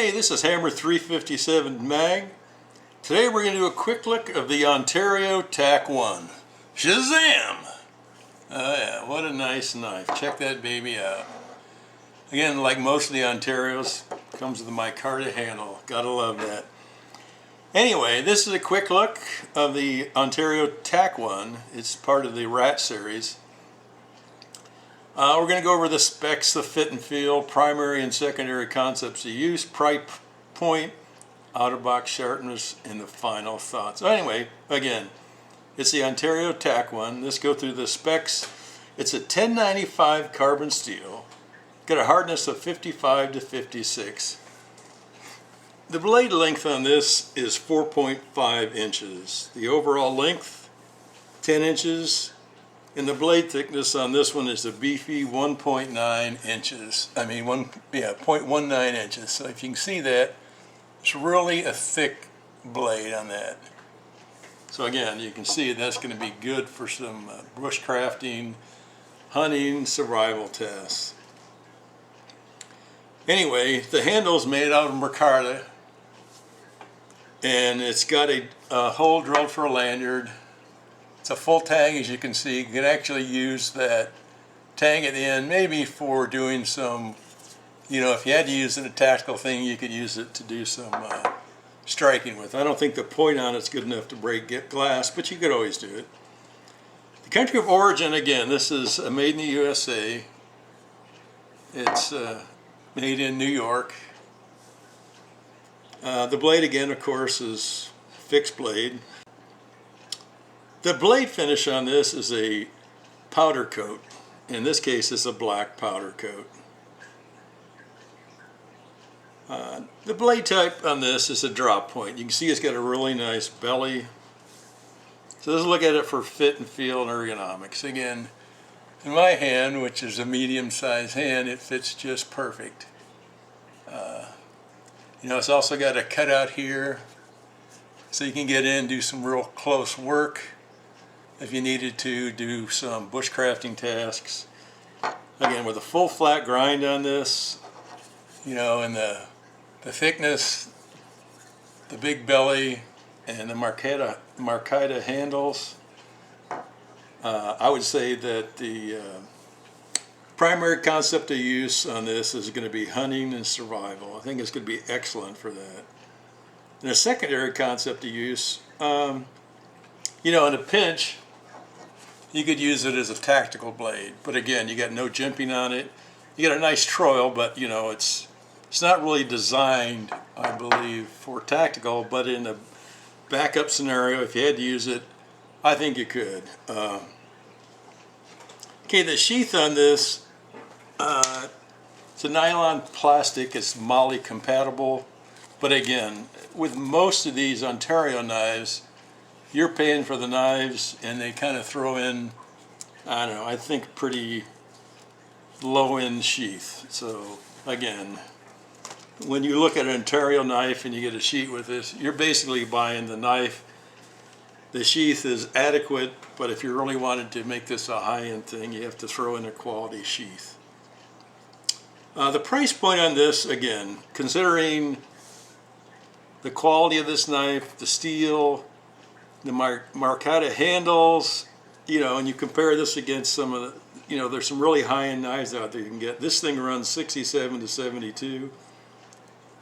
Hey, this is Hammer 357 Mag. Today we're going to do a quick look of the Ontario TAC-1. Shazam! Oh yeah, what a nice knife. Check that baby out. Again, like most of the Ontarios, comes with a micarta handle. Gotta love that. Anyway, this is a quick look of the Ontario TAC-1. It's part of the RAT series. We're going to go over the specs, the fit and feel, primary and secondary concepts of use, price point, outer box sharpness, and the final thoughts. So anyway, again, it's the Ontario TAC-1. Let's go through the specs. It's a 1095 carbon steel. Got a hardness of 55 to 56. The blade length on this is 4.5 inches. The overall length, 10 inches. And the blade thickness on this one is a beefy 1.9 inches. 0.19 inches. So if you can see that, it's really a thick blade on that. So again, you can see that's going to be good for some bushcrafting, hunting, survival tests. Anyway, the handle's made out of micarta, and it's got a hole drilled for a lanyard. It's a full tang, as you can see. You can actually use that tang at the end, maybe for doing some, if you had to use it in a tactical thing, you could use it to do some striking with. I don't think the point on it's good enough to break glass, but you could always do it. The country of origin, again, this is made in the USA. It's made in New York. The blade, again, of course, is fixed blade. The blade finish on this is a powder coat. In this case, it's a black powder coat. The blade type on this is a drop point. You can see it's got a really nice belly. So let's look at it for fit and feel and ergonomics. Again, in my hand, which is a medium-sized hand, it fits just perfect. It's also got a cutout here, so you can get in and do some real close work if you needed to do some bushcrafting tasks. Again, with a full flat grind on this, and the thickness, the big belly, and the micarta handles, I would say that the primary concept of use on this is going to be hunting and survival. I think it's going to be excellent for that. And a secondary concept of use, in a pinch, you could use it as a tactical blade, but again, you got no jimping on it. You got a nice troil, but it's not really designed, I believe, for tactical. But in a backup scenario, if you had to use it, I think you could. Okay, the sheath on this, it's a nylon plastic. It's MOLLE compatible, but again, with most of these Ontario knives, you're paying for the knives, and they kind of throw in, I don't know, I think pretty low-end sheath. So again, when you look at an Ontario knife and you get a sheath with this, you're basically buying the knife. The sheath is adequate, but if you really wanted to make this a high-end thing, you have to throw in a quality sheath. The price point on this, again, considering the quality of this knife, the steel, the micarta handles, and you compare this against some of the, there's some really high-end knives out there you can get. This thing runs 67 to 72.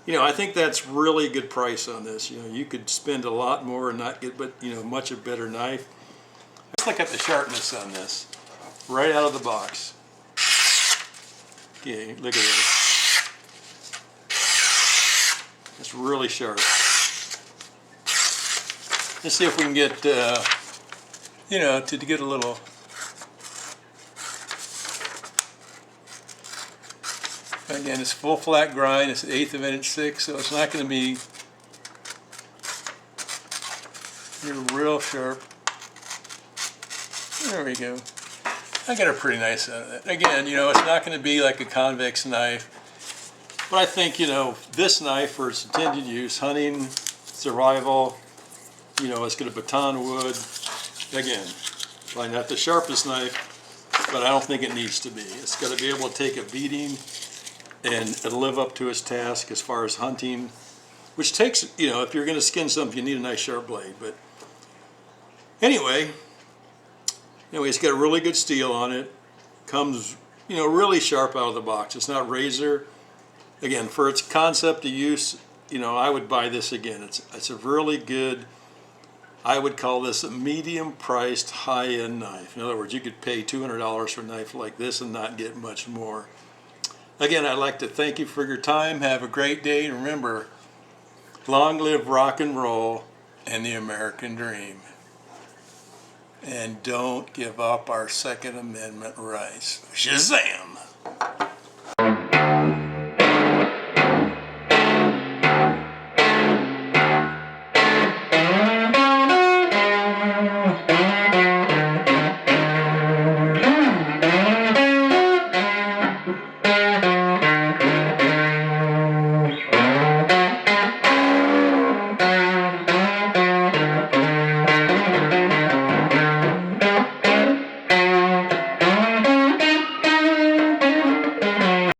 I think that's really a good price on this. You could spend a lot more and not get, but much a better knife. Let's look at the sharpness on this, right out of the box. Okay, look at it. It's really sharp. Let's see if we can get, to get a little. Again, it's full flat grind. It's 1/8 of an inch thick, so it's not going to be real sharp. There we go. I got a pretty nice out of that. Again, it's not going to be like a convex knife, but I think, this knife for its intended use, hunting, survival, it's going to baton wood. Again, probably not the sharpest knife, but I don't think it needs to be. It's got to be able to take a beating. and it'll live up to its task as far as hunting, which takes, you know, if you're going to skin something, you need a nice sharp blade. But anyway, it's got a really good steel on it. Comes, you know, really sharp out of the box. It's not razor. Again, for its concept of use, you know, I would buy this again. It's a really good, I would call this a medium-priced, high-end knife. In other words, you could pay $200 for a knife like this and not get much more. Again, I'd like to thank you for your time. Have a great day. Remember, long live rock and roll and the American dream. And don't give up our Second Amendment rights. Shazam!